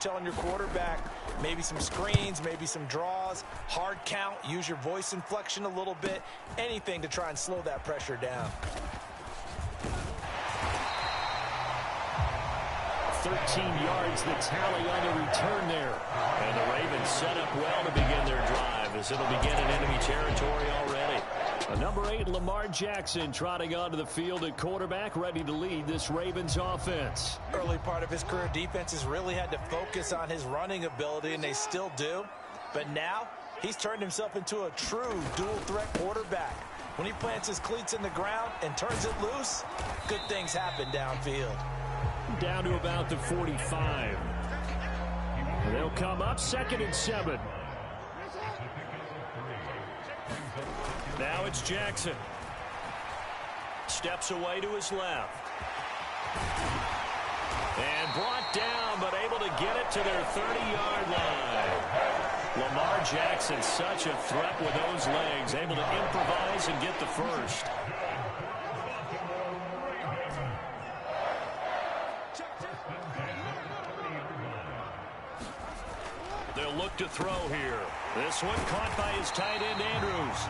Telling your quarterback, maybe some screens, maybe some draws, hard count, use your voice inflection a little bit, anything to try and slow that pressure down. 13 yards the tally on the return there. And the Ravens set up well to begin their drive as it'll begin in enemy territory already. Number 8, Lamar Jackson, trotting onto the field at quarterback, ready to lead this Ravens offense. Early part of his career, defenses really had to focus on his running ability, and they still do. But now, he's turned himself into a true dual-threat quarterback. When he plants his cleats in the ground and turns it loose, good things happen downfield. Down to about the 45. And they'll come up 2nd and 7. Now it's Jackson. Steps away to his left. And brought down, but able to get it to their 30-yard line. Lamar Jackson, such a threat with those legs, able to improvise and get the first. They'll look to throw here. This one caught by his tight end, Andrews.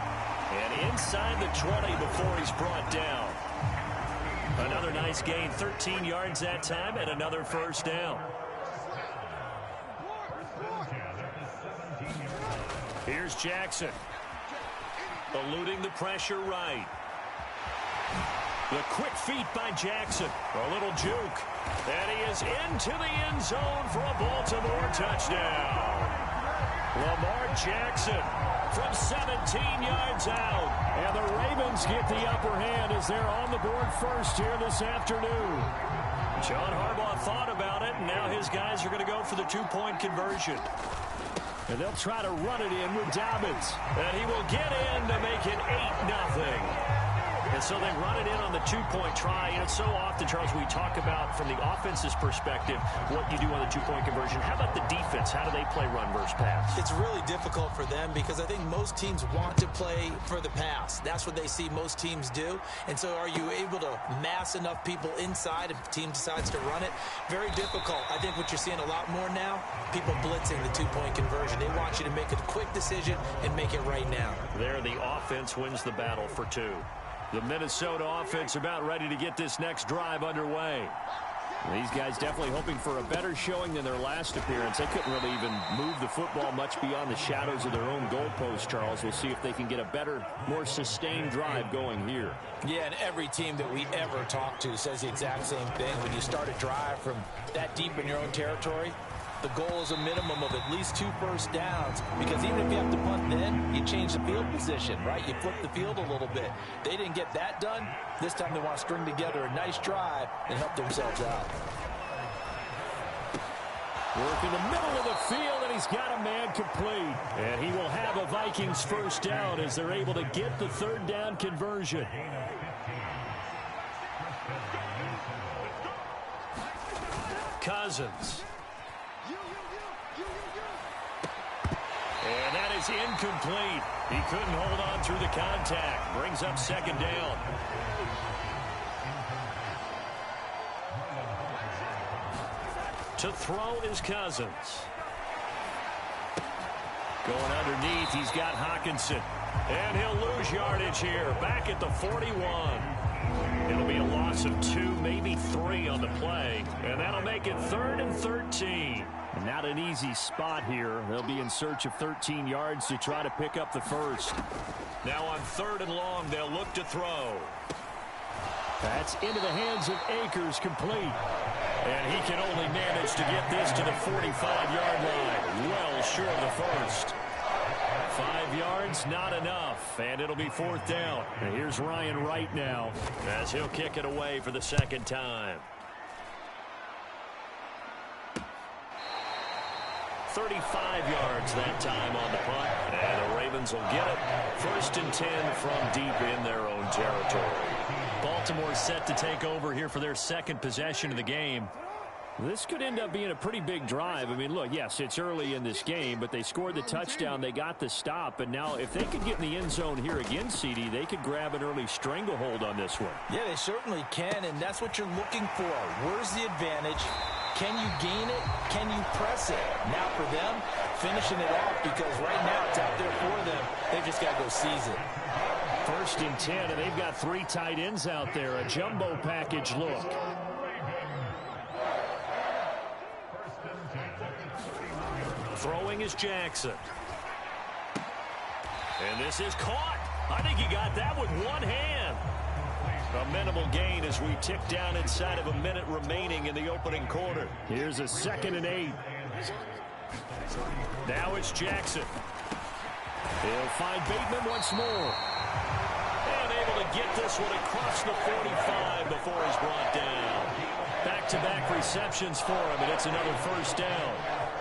And inside the 20 before he's brought down. Another nice gain, 13 yards that time, and another first down. Here's Jackson. Eluding the pressure right. The quick feet by Jackson. A little juke. And he is into the end zone for a Baltimore touchdown. Lamar Jackson from 17 yards out. And the Ravens get the upper hand as they're on the board first here this afternoon. John Harbaugh thought about it, and now his guys are going to go for the two-point conversion. And they'll try to run it in with Dobbins. And he will get in to make it 8-0. And so they run it in on the two-point try. And it's so often, Charles, we talk about from the offense's perspective what you do on the two-point conversion. How about the defense? How do they play run versus pass? It's really difficult for them because I think most teams want to play for the pass. That's what they see most teams do. And so are you able to mass enough people inside if the team decides to run it? Very difficult. I think what you're seeing a lot more now, people blitzing the two-point conversion. They want you to make a quick decision and make it right now. There, the offense wins the battle for 2. The Minnesota offense about ready to get this next drive underway. These guys definitely hoping for a better showing than their last appearance. They couldn't really even move the football much beyond the shadows of their own goalpost, Charles. We'll see if they can get a better, more sustained drive going here. Yeah, and every team that we ever talk to says the exact same thing. When you start a drive from that deep in your own territory, the goal is a minimum of at least 2 first downs, because even if you have to punt then, you change the field position, right? You flip the field a little bit. They didn't get that done. This time they want to string together a nice drive and help themselves out. Work in the middle of the field, and he's got a man complete. And he will have a Vikings first down as they're able to get the 3rd down conversion. Cousins. And that is incomplete. He couldn't hold on through the contact. Brings up 2nd down. To throw is Cousins. Going underneath, he's got Hawkinson. And he'll lose yardage here. Back at the 41. It'll be a loss of 2, maybe 3 on the play. And that'll make it 3rd and 13. Not an easy spot here. They'll be in search of 13 yards to try to pick up the first. Now on 3rd and long, they'll look to throw. That's into the hands of Akers, complete. And he can only manage to get this to the 45-yard line. Well short of the first. 5 yards, not enough. And it'll be 4th down. And here's Ryan Wright now as he'll kick it away for the 2nd time. 35 yards that time on the punt. And the Ravens will get it. 1st and 10 from deep in their own territory. Baltimore set to take over here for their 2nd possession of the game. This could end up being a pretty big drive. I mean, look, yes, it's early in this game, but they scored the touchdown. They got the stop. And now if they could get in the end zone here again, CD, they could grab an early stranglehold on this one. Yeah, they certainly can, and that's what you're looking for. Where's the advantage? Can you gain it? Can you press it? Now for them, finishing it off, because right now it's out there for them. They've just got to go seize it. 1st and 10, and they've got 3 tight ends out there. A jumbo package look. Throwing is Jackson. And this is caught. I think he got that with one hand. A minimal gain as we tick down inside of a minute remaining in the opening quarter. Here's a 2nd and 8. Now it's Jackson. He'll find Bateman once more. And able to get this one across the 45 before he's brought down. Back-to-back receptions for him, and it's another 1st down.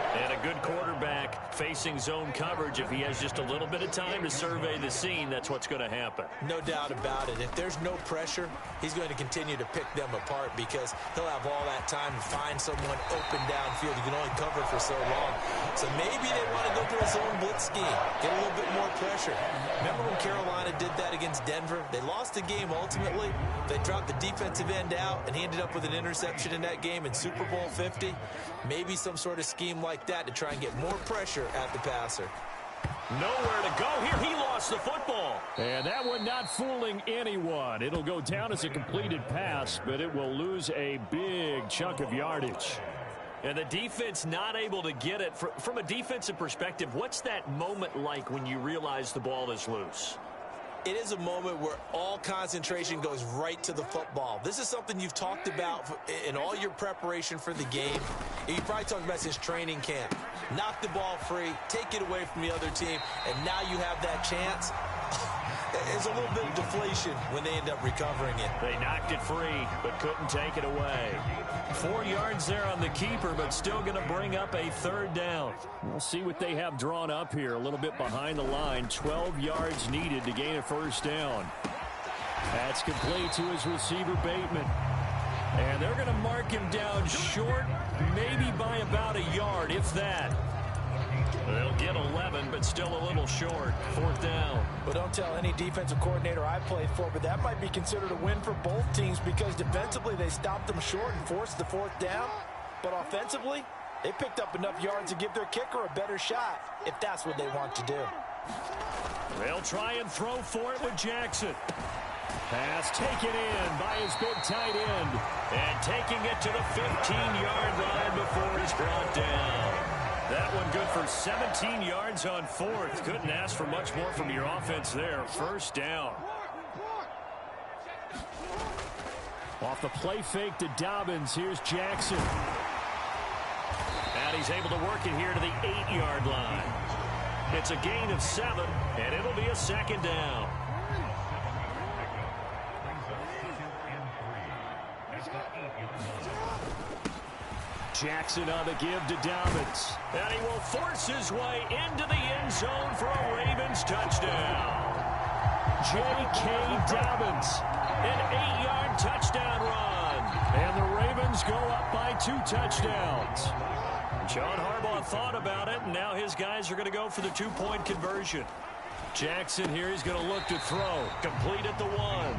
And a good quarterback facing zone coverage. If he has just a little bit of time to survey the scene, that's what's going to happen. No doubt about it. If there's no pressure, he's going to continue to pick them apart because he'll have all that time to find someone open downfield. You can only cover for so long. So maybe they want to go to a zone blitz scheme, get a little bit more pressure. Remember when Carolina did that against Denver? They lost the game ultimately. They dropped the defensive end out, and he ended up with an interception in that game in Super Bowl 50. Maybe some sort of scheme like that to try and get more pressure at the passer. Nowhere to go here. He lost the football. And that one not fooling anyone. It'll go down as a completed pass, but it will lose a big chunk of yardage. And the defense not able to get it. From a defensive perspective, what's that moment like when you realize the ball is loose? It is a moment where all concentration goes right to the football. This is something you've talked about in all your preparation for the game. You probably talked about since training camp. Knock the ball free, take it away from the other team, and now you have that chance. There's a little bit of deflation when they end up recovering it. They knocked it free, but couldn't take it away. 4 yards there on the keeper, but still going to bring up a 3rd down. We'll see what they have drawn up here. A little bit behind the line. 12 yards needed to gain a 1st down. That's complete to his receiver, Bateman. And they're going to mark him down short, maybe by about a yard, if that. They'll get 11, but still a little short. 4th down. Well, don't tell any defensive coordinator I played for, but that might be considered a win for both teams because defensively they stopped them short and forced the 4th down. But offensively, they picked up enough yards to give their kicker a better shot, if that's what they want to do. They'll try and throw for it with Jackson. Pass taken in by his big tight end. And taking it to the 15-yard line before he's brought down. That one good for 17 yards on 4th. Couldn't ask for much more from your offense there. 1st down. Off the play fake to Dobbins. Here's Jackson. And he's able to work it here to the 8-yard line. It's a gain of 7, and it'll be a 2nd down. Jackson on the give to Dobbins. And he will force his way into the end zone for a Ravens touchdown. J.K. Dobbins, an 8-yard touchdown run. And the Ravens go up by 2 touchdowns. John Harbaugh thought about it, and now his guys are going to go for the 2-point conversion. Jackson here, he's going to look to throw. Complete at the 1.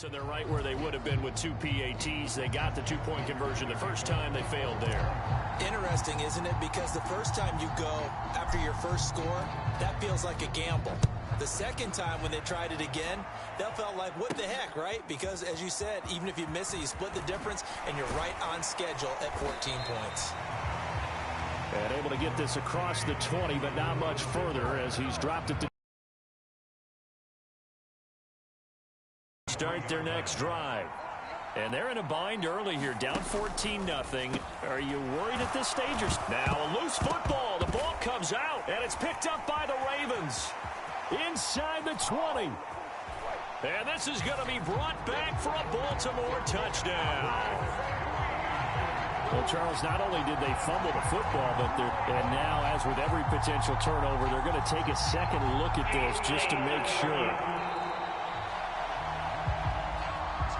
And they're right where they would have been with 2 PATs. They got the 2-point conversion the first time. They failed there. Interesting, isn't it? Because the first time you go after your first score, that feels like a gamble. The second time when they tried it again, that felt like, what the heck, right? Because, as you said, even if you miss it, you split the difference, and you're right on schedule at 14 points. And able to get this across the 20, but not much further as he's dropped it to start their next drive. And they're in a bind early here, down 14-0. Are you worried at this stage? Now a loose football. The ball comes out, and it's picked up by the Ravens. Inside the 20. And this is going to be brought back for a Baltimore touchdown. Well, Charles, not only did they fumble the football, but and now, as with every potential turnover, they're going to take a second look at this just to make sure.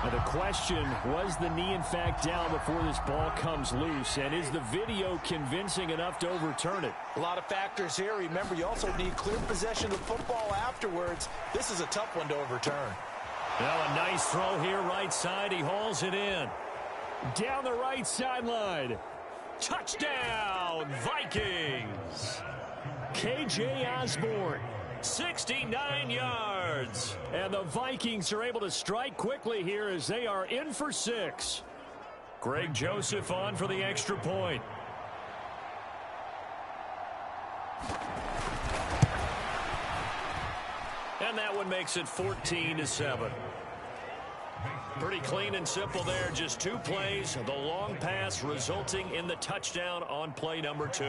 And the question, was the knee in fact down before this ball comes loose? And is the video convincing enough to overturn it? A lot of factors here. Remember, you also need clear possession of the football afterwards. This is a tough one to overturn. Now a nice throw here right side. He hauls it in. Down the right sideline. Touchdown, Vikings. K.J. Osborne, 69 yards. And the Vikings are able to strike quickly here as they are in for 6. Greg Joseph on for the extra point. And that one makes it 14-7. Pretty clean and simple there. Just 2 plays. The long pass resulting in the touchdown on play number 2.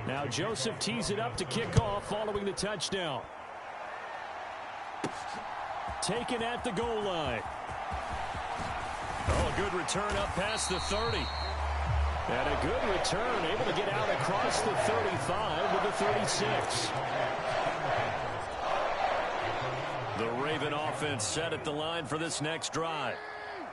Now Joseph tees it up to kick off following the touchdown. Taken at the goal line. Oh, a good return up past the 30. And a good return, able to get out across the 35 to the 36. The Raven offense set at the line for this next drive.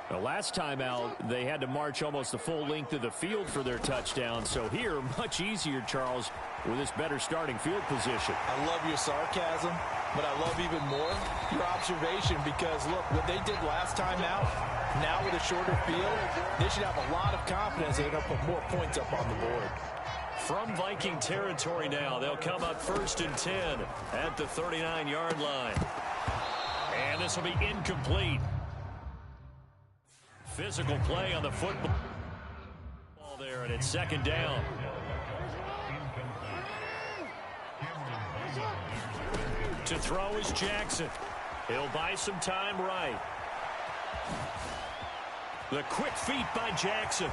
The last time out, they had to march almost the full length of the field for their touchdown. So here, much easier, Charles, with this better starting field position. I love your sarcasm, but I love even more your observation because, look, what they did last time out, now with a shorter field, they should have a lot of confidence they're going to put more points up on the board. From Viking territory now, they'll come up 1st and 10 at the 39-yard line. And this will be incomplete. Physical play on the football there, and it's 2nd down. To throw is Jackson. He'll buy some time right. The quick feet by Jackson.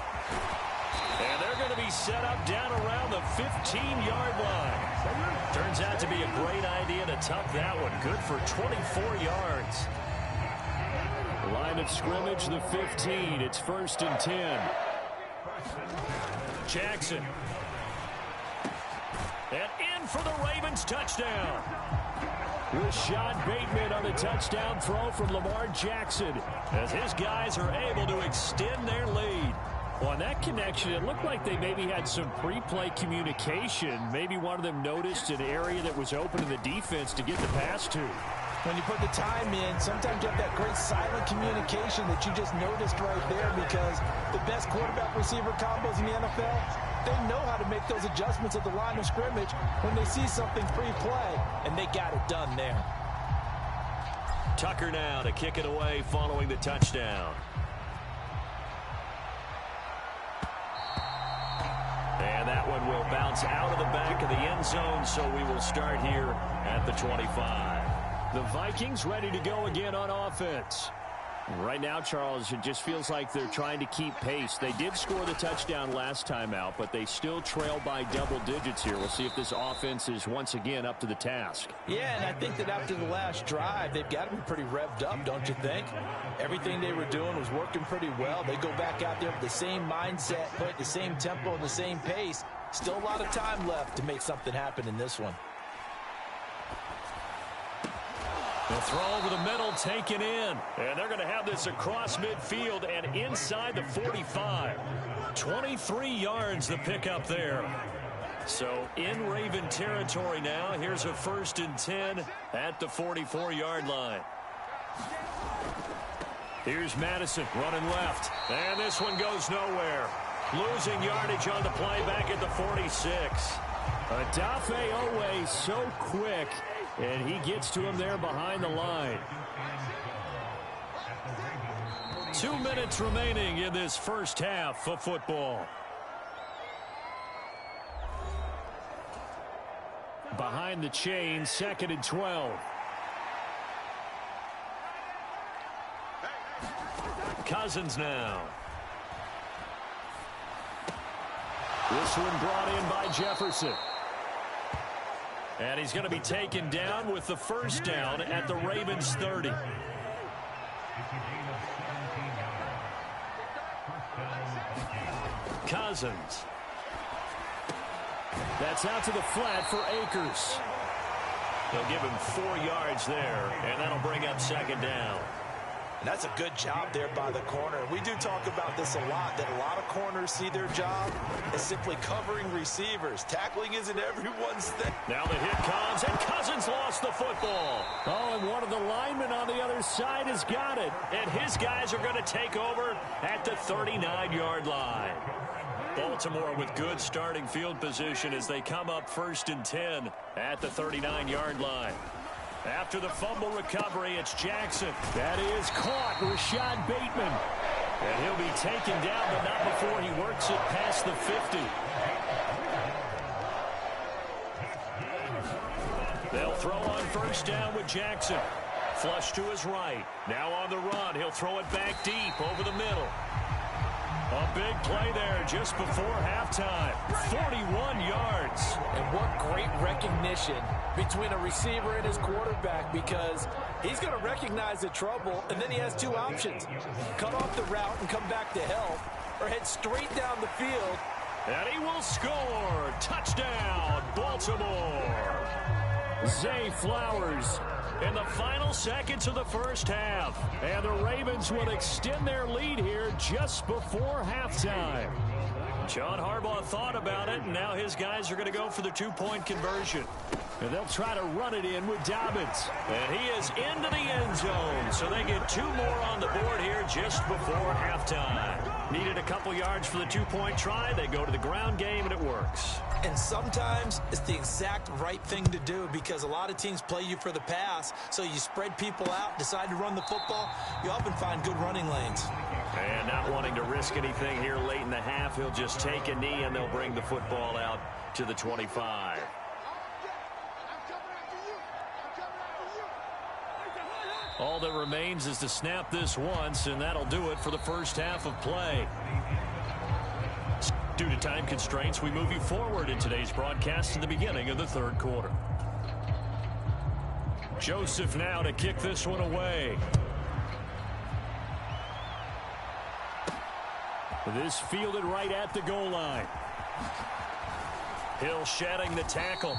And they're going to be set up down around the 15-yard line. Turns out to be a great idea to tuck that one. Good for 24 yards. Line of scrimmage, the 15. It's 1st and 10. Jackson. And in for the Ravens touchdown. Rashad Bateman on the touchdown throw from Lamar Jackson as his guys are able to extend their lead. On that connection, it looked like they maybe had some pre-play communication. Maybe one of them noticed an area that was open in the defense to get the pass to. When you put the time in, sometimes you have that great silent communication that you just noticed right there because the best quarterback-receiver combos in the NFL, they know how to make those adjustments at the line of scrimmage when they see something pre-play, and they got it done there. Tucker now to kick it away following the touchdown. And that one will bounce out of the back of the end zone, so we will start here at the 25. The Vikings ready to go again on offense. Right now, Charles, it just feels like they're trying to keep pace. They did score the touchdown last time out, but they still trail by double digits here. We'll see if this offense is once again up to the task. Yeah, and I think that after the last drive, they've got to be pretty revved up, don't you think? Everything they were doing was working pretty well. They go back out there with the same mindset, put the same tempo and the same pace. Still a lot of time left to make something happen in this one. The throw over the middle taken in. And they're going to have this across midfield and inside the 45. 23 yards the pickup there. So in Raven territory now. Here's a 1st and 10 at the 44-yard line. Here's Madison running left. And this one goes nowhere. Losing yardage on the play back at the 46. Adafe Owe so quick. And he gets to him there behind the line. 2 minutes remaining in this first half of football. Behind the chain, 2nd and 12. Cousins now. This one brought in by Jefferson. And he's going to be taken down with the 1st down at the Ravens 30. Cousins. That's out to the flat for Akers. They'll give him 4 yards there, and that'll bring up 2nd down. And that's a good job there by the corner. We do talk about this a lot, that a lot of corners see their job as simply covering receivers. Tackling isn't everyone's thing. Now the hit comes, and Cousins lost the football. Oh, and one of the linemen on the other side has got it. And his guys are going to take over at the 39-yard line. Baltimore with good starting field position as they come up 1st and 10 at the 39-yard line. After the fumble recovery, it's Jackson. That is caught, Rashad Bateman. And he'll be taken down, but not before he works it past the 50. They'll throw on 1st down with Jackson. Flush to his right. Now on the run. He'll throw it back deep over the middle. A big play there just before halftime. 41 yards. And what great recognition between a receiver and his quarterback, because he's going to recognize the trouble, and then he has 2 options. Cut off the route and come back to help, or head straight down the field. And he will score. Touchdown, Baltimore. Zay Flowers in the final seconds of the first half. And the Ravens will extend their lead here just before halftime. John Harbaugh thought about it, and now his guys are going to go for the 2-point conversion. And they'll try to run it in with Dobbins. And he is into the end zone, so they get 2 more on the board here just before halftime. Needed a couple yards for the 2-point try. They go to the ground game, and it works. And sometimes it's the exact right thing to do, because a lot of teams play you for the pass, so you spread people out, decide to run the football. You often find good running lanes. And not wanting to risk anything here late in the half, he'll just take a knee, and they'll bring the football out to the 25. All that remains is to snap this once, and that'll do it for the first half of play. Due to time constraints, we move you forward in today's broadcast to the beginning of the 3rd quarter. Joseph now to kick this one away. This fielded right at the goal line. Hill shedding the tackle.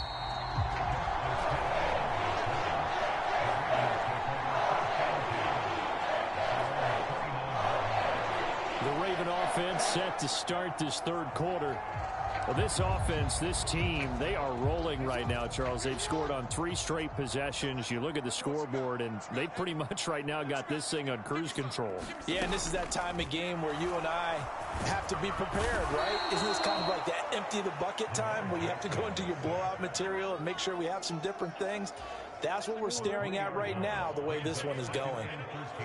The Raven offense set to start this 3rd quarter. Well, this offense, this team, they are rolling right now, Charles. They've scored on 3 straight possessions. You look at the scoreboard, and they pretty much right now got this thing on cruise control. Yeah, and this is that time of game where you and I have to be prepared, right? Isn't this kind of like that empty the bucket time where you have to go into your blowout material and make sure we have some different things? That's what we're staring at right now, the way this one is going.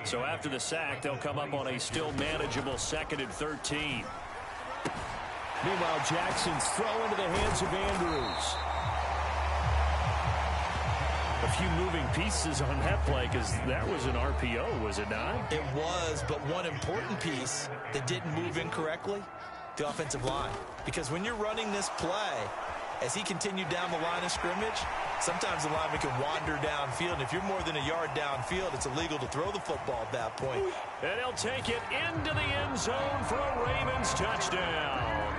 So after the sack, they'll come up on a still manageable 2nd and 13. Meanwhile, Jackson's throw into the hands of Andrews. A few moving pieces on that play, because that was an RPO, was it not? It was, but one important piece that didn't move incorrectly, the offensive line. Because when you're running this play, as he continued down the line of scrimmage, sometimes the lineman can wander downfield, and if you're more than a yard downfield, it's illegal to throw the football at that point. And he'll take it into the end zone for a Ravens touchdown.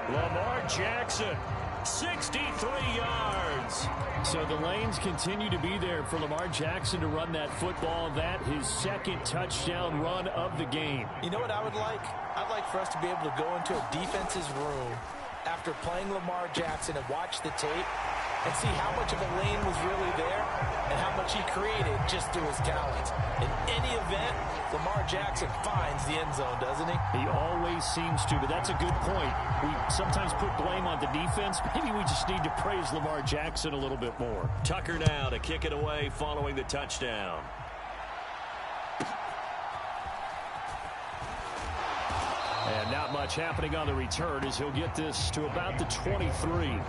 Lamar Jackson, 63 yards. So the lanes continue to be there for Lamar Jackson to run that football. That his 2nd touchdown run of the game. You know what I would like? I'd like for us to be able to go into a defense's room after playing Lamar Jackson and watch the tape and see how much of a lane was really there and how much he created just through his talents. In any event, Lamar Jackson finds the end zone, doesn't he? He always seems to, but that's a good point. We sometimes put blame on the defense. Maybe we just need to praise Lamar Jackson a little bit more. Tucker now to kick it away following the touchdown. And not much happening on the return as he'll get this to about the 23.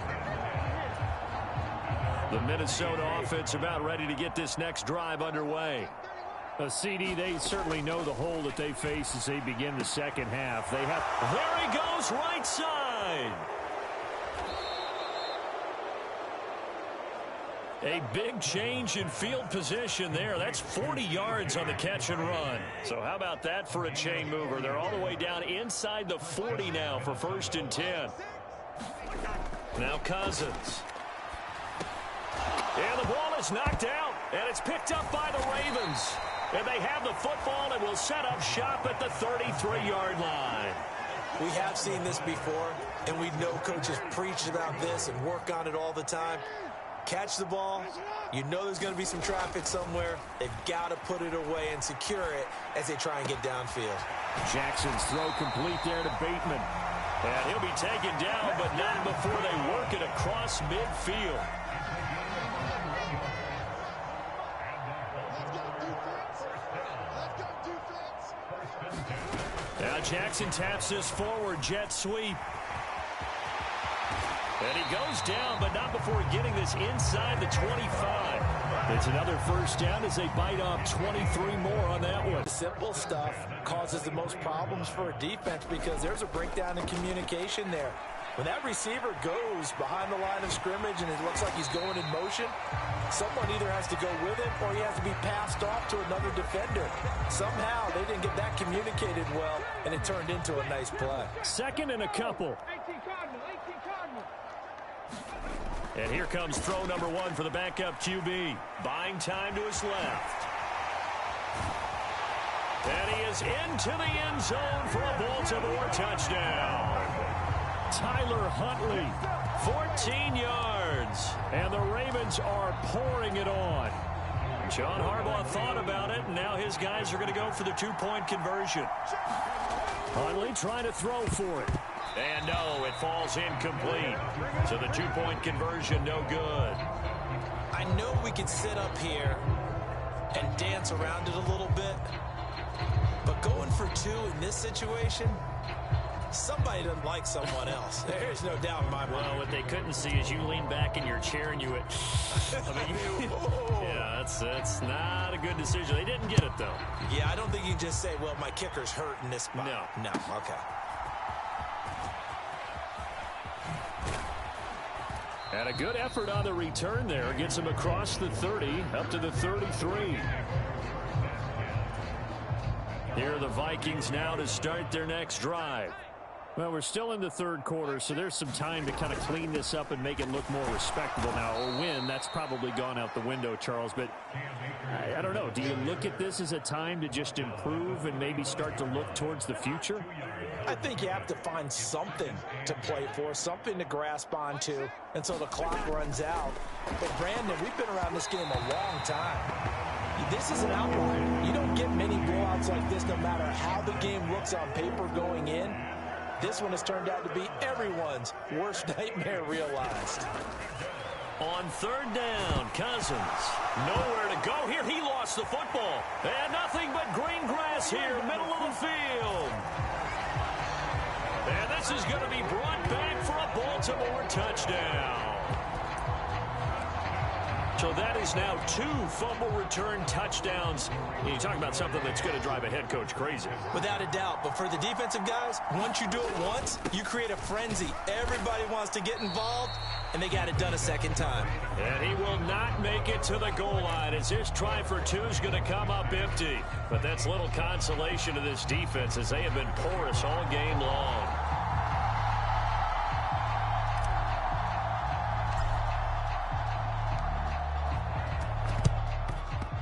The Minnesota offense about ready to get this next drive underway. CD, they certainly know the hole that they face as they begin the 2nd half. They have. There he goes, right side. A big change in field position there. That's 40 yards on the catch and run. So how about that for a chain mover? They're all the way down inside the 40 now for 1st and 10. Now Cousins. And the ball is knocked out, and it's picked up by the Ravens. And they have the football and will set up shop at the 33-yard line. We have seen this before, and we know coaches preach about this and work on it all the time. Catch the ball. You know there's going to be some traffic somewhere. They've got to put it away and secure it as they try and get downfield. Jackson's throw complete there to Bateman. And he'll be taken down, but not before they work it across midfield. Now Jackson taps this forward jet sweep. And he goes down, but not before getting this inside the 25. It's another first down as they bite off 23 more on that one. Simple stuff causes the most problems for a defense because there's a breakdown in communication there. When that receiver goes behind the line of scrimmage and it looks like he's going in motion, someone either has to go with him or he has to be passed off to another defender. Somehow they didn't get that communicated well, and it turned into a nice play. Second and a couple. And here comes throw number one for the backup QB. Buying time to his left. And he is into the end zone for a Baltimore touchdown. Tyler Huntley, 14 yards. And the Ravens are pouring it on. John Harbaugh thought about it, and now his guys are going to go for the two-point conversion. Huntley trying to throw for it. And no, it falls incomplete. So the two-point conversion, no good. I know we could sit up here and dance around it a little bit, but going for two in this situation, somebody doesn't like someone else. There's no doubt in my mind. Well, what they couldn't see is you lean back in your chair and you went, yeah, that's not a good decision. They didn't get it, though. Yeah, I don't think you can just say, well, my kicker's hurt in this spot. No, okay. And a good effort on the return there. Gets him across the 30, up to the 33. Here are the Vikings now to start their next drive. Well, we're still in the third quarter, so there's some time to kind of clean this up and make it look more respectable. Now, a win, that's probably gone out the window, Charles, but I don't know. Do you look at this as a time to just improve and maybe start to look towards the future? I think you have to find something to play for, something to grasp onto until the clock runs out. But, Brandon, we've been around this game a long time. This is an outlier. You don't get many blowouts like this no matter how the game looks on paper going in. This one has turned out to be everyone's worst nightmare realized. On third down, Cousins. Nowhere to go here. He lost the football. And nothing but green grass here, middle of the field. And this is going to be brought back for a Baltimore touchdown. So that is now 2 fumble return touchdowns. You talk about something that's going to drive a head coach crazy. Without a doubt. But for the defensive guys, once you do it once, you create a frenzy. Everybody wants to get involved, and they got it done a second time. And he will not make it to the goal line as his try for 2 is going to come up empty. But that's little consolation to this defense as they have been porous all game long.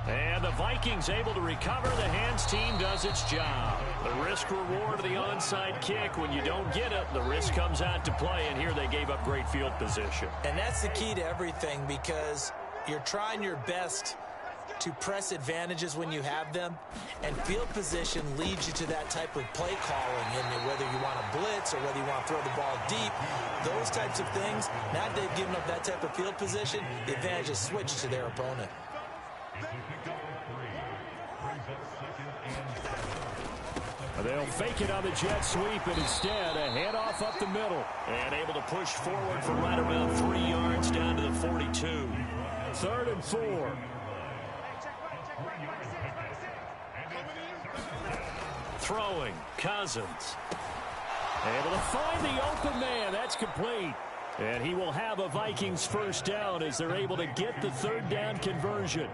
And the Vikings able to recover. The hands team does its job. The risk reward of the onside kick. When you don't get it, the risk comes out to play. And here they gave up great field position. And that's the key to everything because you're trying your best to press advantages when you have them. And field position leads you to that type of play calling. And whether you want to blitz or whether you want to throw the ball deep, those types of things, now that they've given up that type of field position, the advantage is switched to their opponent. They'll fake it on the jet sweep, and instead a handoff up the middle. And able to push forward for right around 3 yards down to the 42. 3rd and 4. Throwing, Cousins. Able to find the open man. That's complete. And he will have a Vikings first down as they're able to get the 3rd down conversion.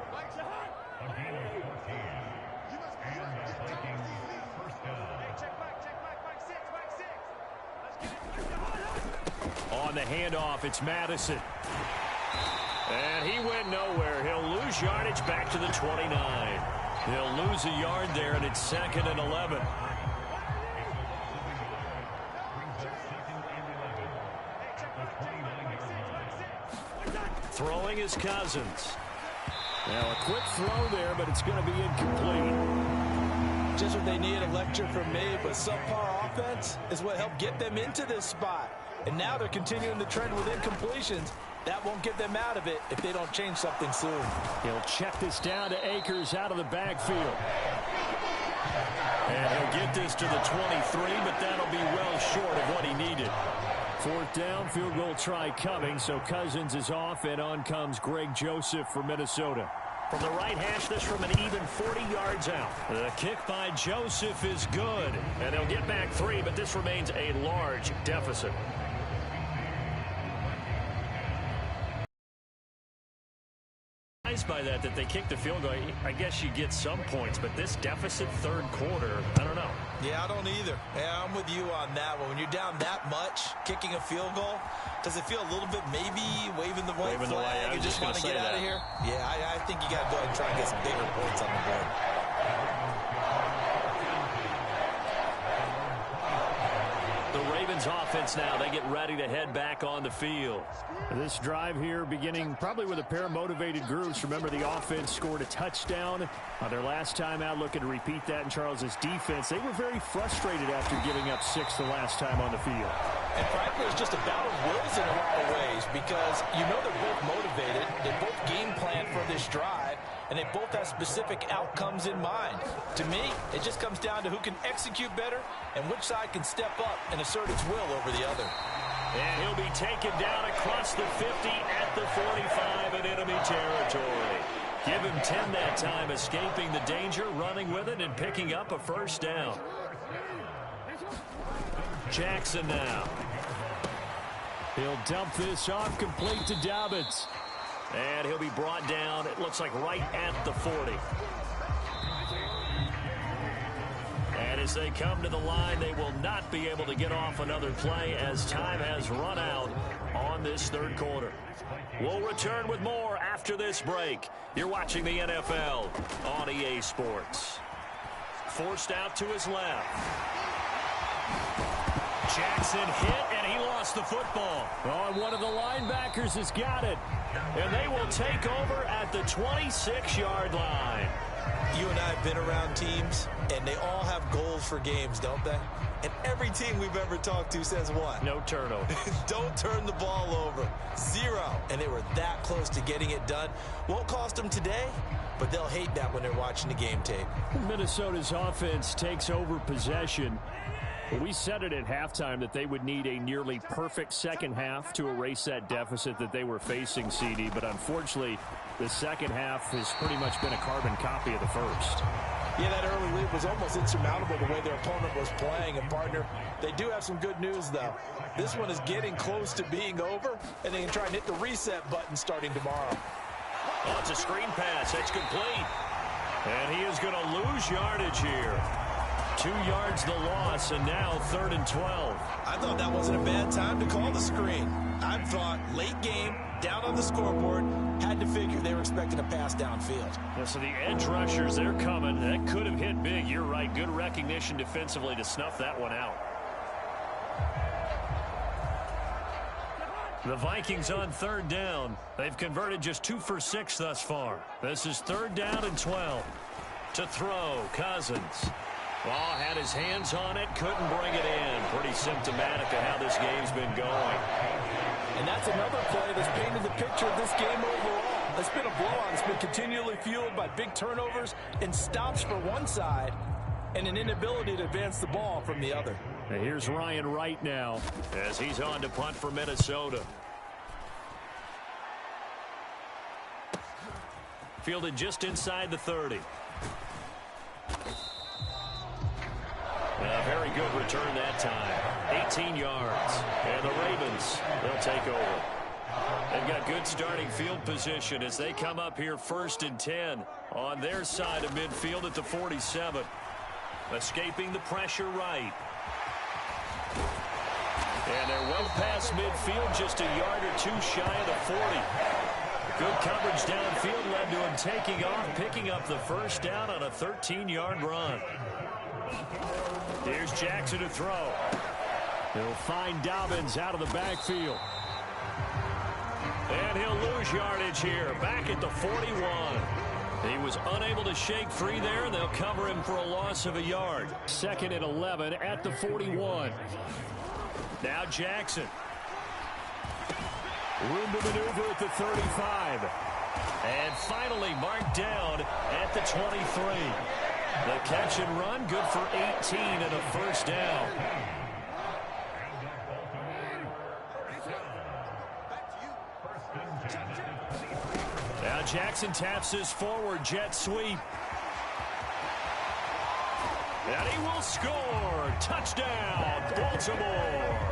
On the handoff, it's Madison. And he went nowhere. He'll lose yardage back to the 29. He'll lose a yard there, and it's 2nd and 11. Throwing is Cousins. Now a quick throw there, but it's going to be incomplete. Just what they need, a lecture from me, but subpar offense is what helped get them into this spot. And now they're continuing the trend with incompletions. That won't get them out of it if they don't change something soon. He'll check this down to Akers out of the backfield. And he'll get this to the 23, but that'll be well short of what he needed. 4th down, field goal try coming, so Cousins is off, and on comes Greg Joseph for Minnesota. From the right hash, this from an even 40 yards out. The kick by Joseph is good, and they'll get back 3, but this remains a large deficit. By that they kicked the field goal. I guess you get some points, but this deficit 3rd quarter, I don't know. Yeah, I don't either. Yeah, I'm with you on that one. When you're down that much, kicking a field goal, does it feel a little bit maybe waving the white flag and just want to get out of here? Yeah, I think you got to go ahead and try and get some bigger points on the board. The Ravens offense now, they get ready to head back on the field. This drive here beginning probably with a pair of motivated groups. Remember, the offense scored a touchdown on their last time out, looking to repeat that in Charles's defense. They were very frustrated after giving up 6 the last time on the field. And frankly, it's just a battle of wills in a lot of ways because you know they're both motivated. They both game plan for this drive, and they both have specific outcomes in mind. To me, it just comes down to who can execute better and which side can step up and assert its will over the other. And he'll be taken down across the 50 at the 45 in enemy territory. Give him 10 that time, escaping the danger, running with it, and picking up a 1st down. Jackson now. He'll dump this off, complete to Dobbins. And he'll be brought down, it looks like right at the 40. And as they come to the line, they will not be able to get off another play as time has run out on this 3rd quarter. We'll return with more after this break. You're watching the NFL on EA Sports. Forced out to his left. Jackson hit, and he lost the football. Oh, and one of the linebackers has got it. And they will take over at the 26-yard line. You and I have been around teams, and they all have goals for games, don't they? And every team we've ever talked to says what? No turnover. Don't turn the ball over. 0. And they were that close to getting it done. Won't cost them today, but they'll hate that when they're watching the game tape. Minnesota's offense takes over possession. We said it at halftime that they would need a nearly perfect second half to erase that deficit that they were facing, CD. But unfortunately, the second half has pretty much been a carbon copy of the first. Yeah, that early lead was almost insurmountable the way their opponent was playing. And, partner, they do have some good news, though. This one is getting close to being over, and they can try and hit the reset button starting tomorrow. Oh, it's a screen pass. It's complete. And he is going to lose yardage here. 2 yards the loss, and now 3rd and 12. I thought that wasn't a bad time to call the screen. I thought late game, down on the scoreboard, had to figure they were expecting a pass downfield. Yeah, so the edge rushers, they're coming. That could have hit big. You're right. Good recognition defensively to snuff that one out. The Vikings on 3rd down. They've converted just 2 for 6 thus far. This is 3rd down and 12. To throw, Cousins. Oh, had his hands on it, couldn't bring it in. Pretty symptomatic of how this game's been going. And that's another play that's painted the picture of this game overall. It's been a blowout. It's been continually fueled by big turnovers and stops for one side and an inability to advance the ball from the other. And here's Ryan Wright now as he's on to punt for Minnesota. Fielded just inside the 30. A very good return that time. 18 yards. And the Ravens, they'll take over. They've got good starting field position as they come up here 1st and 10 on their side of midfield at the 47. Escaping the pressure right. And they're well past midfield, just a yard or 2 shy of the 40. Good coverage downfield led to him taking off, picking up the first down on a 13-yard run. Here's Jackson to throw. He'll find Dobbins out of the backfield. And he'll lose yardage here, back at the 41. He was unable to shake free there, and they'll cover him for a loss of a yard. 2nd and 11 at the 41. Now Jackson. Room to maneuver at the 35. And finally marked down at the 23. The catch and run, good for 18 and a first down. Now Jackson taps his forward jet sweep. And he will score. Touchdown, Baltimore.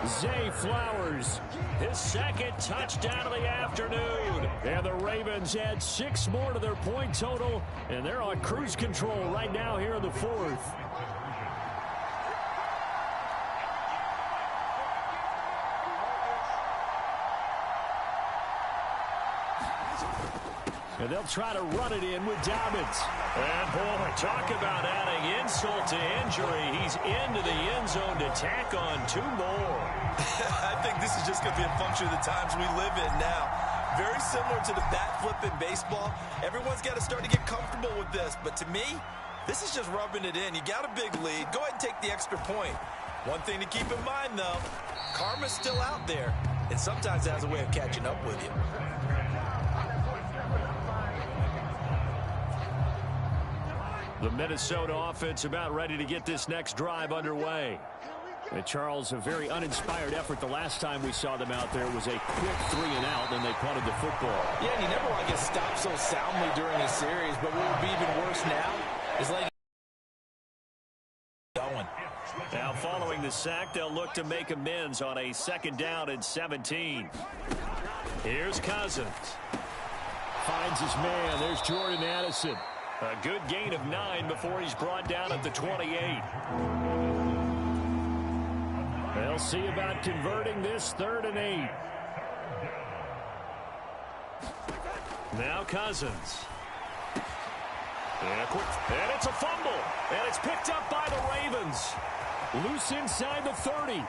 Zay Flowers, His second touchdown of the afternoon. and the Ravens add 6 more to their point total, and they're on cruise control right now here in the 4th. And they'll try to run it in with Dobbins. And boy, talk about adding insult to injury. He's into the end zone to tack on 2 more. I think this is just going to be a function of the times we live in now. Very similar to the bat flip in baseball. Everyone's got to start to get comfortable with this. But to me, this is just rubbing it in. You got a big lead. Go ahead and take the extra point. One thing to keep in mind, though, karma's still out there. And sometimes it has a way of catching up with you. The Minnesota offense about ready to get this next drive underway. And Charles, a very uninspired effort the last time we saw them out there. It was a quick 3 and out, then they punted the football. Yeah, and you never want to get stopped so soundly during a series, but what would be even worse now is letting going. Now following the sack, they'll look to make amends on a 2nd down and 17. Here's Cousins. Finds his man. There's Jordan Addison. A good gain of 9 before he's brought down at the 28. They'll see about converting this 3rd and 8. Now Cousins. And it's a fumble. And it's picked up by the Ravens. Loose inside the 30.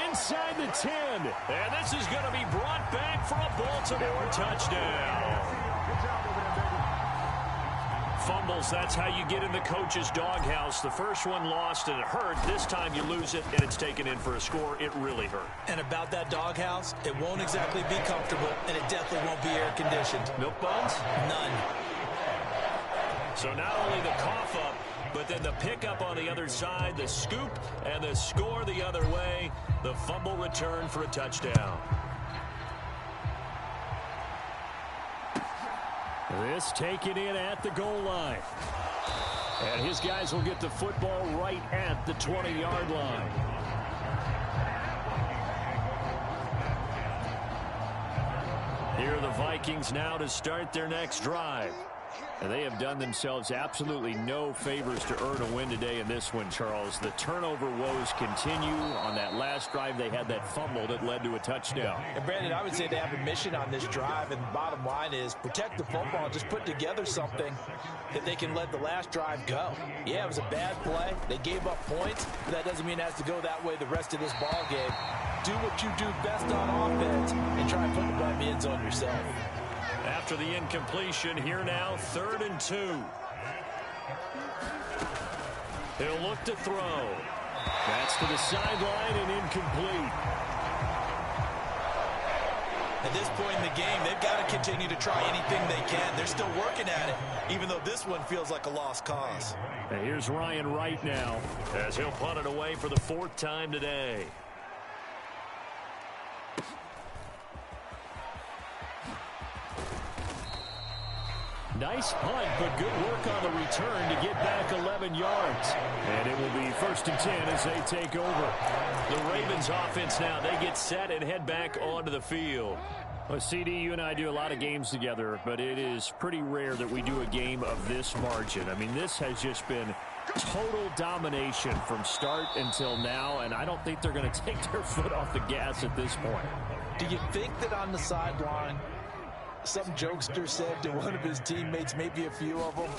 Inside the 10. And this is going to be brought back for a Baltimore touchdown. Fumbles, that's how you get in the coach's doghouse. The first one lost and it hurt. This time you lose it and it's taken in for a score. It really hurt. And about that doghouse, it won't exactly be comfortable, and it definitely won't be air-conditioned. Milk buns? None. So not only the cough up, but then the pickup on the other side, the scoop, and the score the other way. The fumble return for a touchdown. This taken in at the goal line. And his guys will get the football right at the 20-yard line. Here are the Vikings now to start their next drive. And they have done themselves absolutely no favors to earn a win today in this one, Charles. The turnover woes continue. On that last drive, they had that fumble that led to a touchdown. And, Brandon, I would say they have a mission on this drive, and the bottom line is protect the football. Just put together something that they can let the last drive go. Yeah, it was a bad play. They gave up points, but that doesn't mean it has to go that way the rest of this ball game. Do what you do best on offense and try and put the ball in the end zone yourself. After the incompletion, here now, 3rd and 2. He'll look to throw. That's to the sideline and incomplete. At this point in the game, they've got to continue to try anything they can. They're still working at it, even though this one feels like a lost cause. And here's Ryan Wright now, as he'll punt it away for the 4th time today. Nice punt, but good work on the return to get back 11 yards. And it will be 1st and 10 as they take over. The Ravens offense now, they get set and head back onto the field. Well, CD, you and I do a lot of games together, but it is pretty rare that we do a game of this margin. I mean, this has just been total domination from start until now, and I don't think they're going to take their foot off the gas at this point. Do you think that on the sideline some jokester said to one of his teammates, maybe a few of them,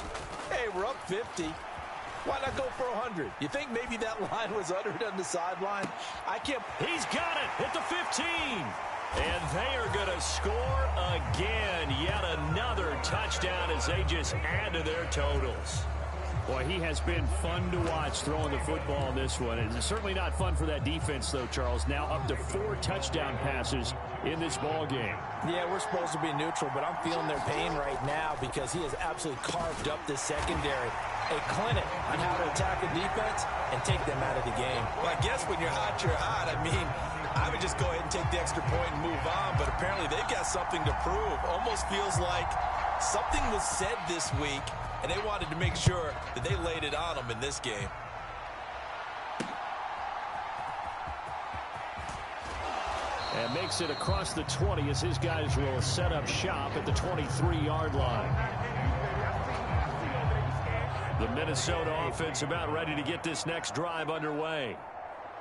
hey, we're up 50. Why not go for 100? You think maybe that line was uttered on the sideline? I can't. He's got it at the 15. And they are going to score again. Yet another touchdown as they just add to their totals. Boy, he has been fun to watch throwing the football in this one. It's certainly not fun for that defense, though, Charles. Now up to 4 touchdown passes in this ball game. Yeah, we're supposed to be neutral, but I'm feeling their pain right now because he has absolutely carved up this secondary. A clinic on how to attack a defense and take them out of the game. Well, I guess when you're hot, you're hot. I mean, I would just go ahead and take the extra point and move on, but apparently they've got something to prove. Almost feels like something was said this week, and they wanted to make sure that they laid it on them in this game. And makes it across the 20 as his guys will set up shop at the 23-yard line. The Minnesota offense about ready to get this next drive underway.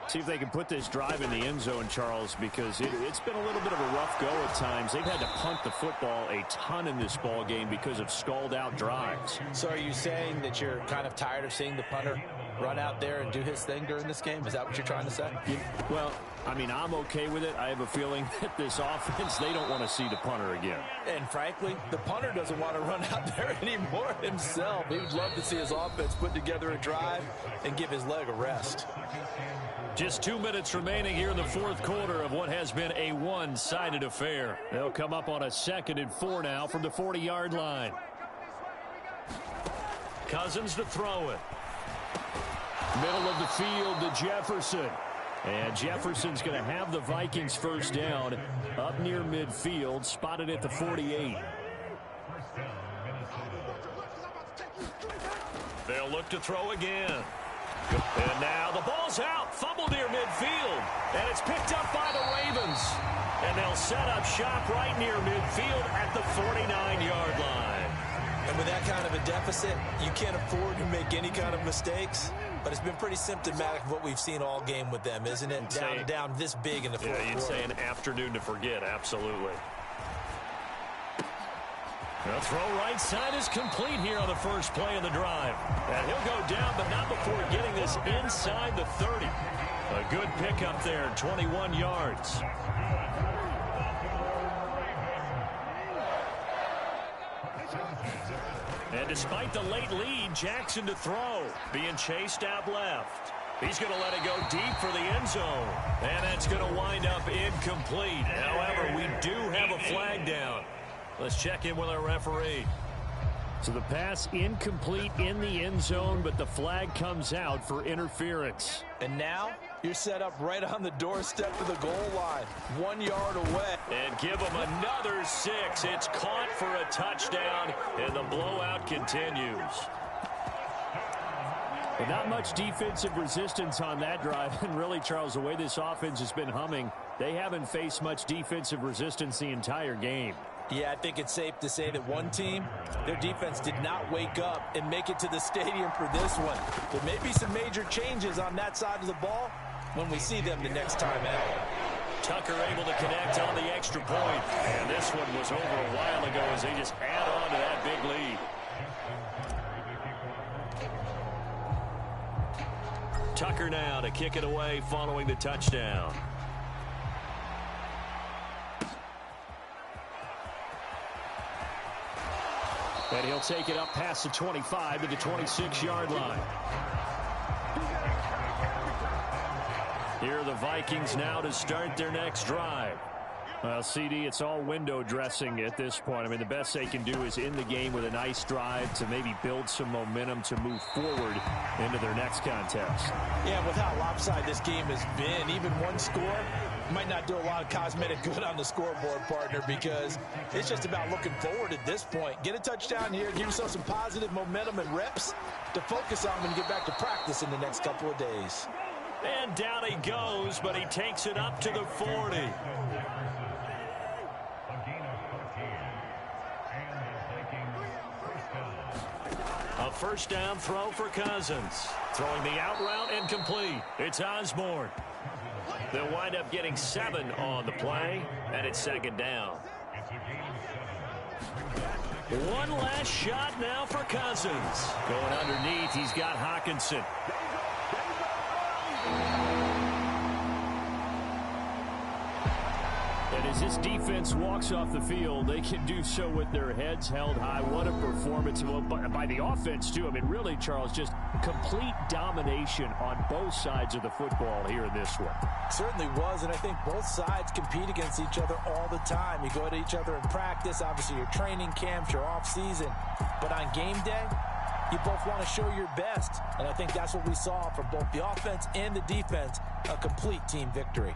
See if they can put this drive in the end zone, Charles, because it's been a little bit of a rough go at times. They've had to punt the football a ton in this ball game because of stalled-out drives. So are you saying that you're kind of tired of seeing the punter run out there and do his thing during this game? Is that what you're trying to say? Well, I mean, I'm okay with it. I have a feeling that this offense, they don't want to see the punter again. And frankly, the punter doesn't want to run out there anymore himself. He would love to see his offense put together a drive and give his leg a rest. Just 2 minutes remaining here in the fourth quarter of what has been a one-sided affair. They'll come up on a 2nd and 4 now from the 40-yard line. Cousins to throw it. Middle of the field to Jefferson. And Jefferson's going to have the Vikings first down up near midfield, spotted at the 48. They'll look to throw again. And now the ball's out, fumbled near midfield, and it's picked up by the Ravens. And they'll set up shop right near midfield at the 49-yard line. And with that kind of a deficit, you can't afford to make any kind of mistakes. But it's been pretty symptomatic of what we've seen all game with them, isn't it? Down this big in the fourth quarter. Yeah, you'd say an afternoon to forget, absolutely. The throw right side is complete here on the first play of the drive. And he'll go down, but not before getting this inside the 30. A good pickup there, 21 yards. And despite the late lead, Jackson to throw, being chased out left. He's going to let it go deep for the end zone. And that's going to wind up incomplete. However, we do have a flag down. Let's check in with our referee. So the pass incomplete in the end zone, but the flag comes out for interference. And now you're set up right on the doorstep of the goal line, 1 yard away. And give them another 6. It's caught for a touchdown, and the blowout continues. But not much defensive resistance on that drive. And really, Charles, the way this offense has been humming, they haven't faced much defensive resistance the entire game. Yeah, I think it's safe to say that one team, their defense did not wake up and make it to the stadium for this one. There may be some major changes on that side of the ball when we see them the next time out. Tucker able to connect on the extra point. And this one was over a while ago as they just add on to that big lead. Tucker now to kick it away following the touchdown. And he'll take it up past the 25 to the 26-yard line. Here are the Vikings now to start their next drive. Well, CD, it's all window dressing at this point. I mean, the best they can do is end the game with a nice drive to maybe build some momentum to move forward into their next contest. Yeah, with how lopsided this game has been, even one score might not do a lot of cosmetic good on the scoreboard, partner, because it's just about looking forward at this point. Get a touchdown here, give yourself some positive momentum and reps to focus on when you get back to practice in the next couple of days. And down he goes, but he takes it up to the 40. A first down throw for Cousins. Throwing the out route and complete. It's Osborne. They'll wind up getting 7 on the play, and it's second down. One last shot now for Cousins. Going underneath, he's got Hawkinson. And as this defense walks off the field, they can do so with their heads held high. What a performance by the offense, too. I mean, really, Charles, just complete domination on both sides of the football here in this one. Certainly was, and I think both sides compete against each other all the time. You go to each other in practice, obviously your training camps, your off-season. But on game day, you both want to show your best. And I think that's what we saw from both the offense and the defense, a complete team victory.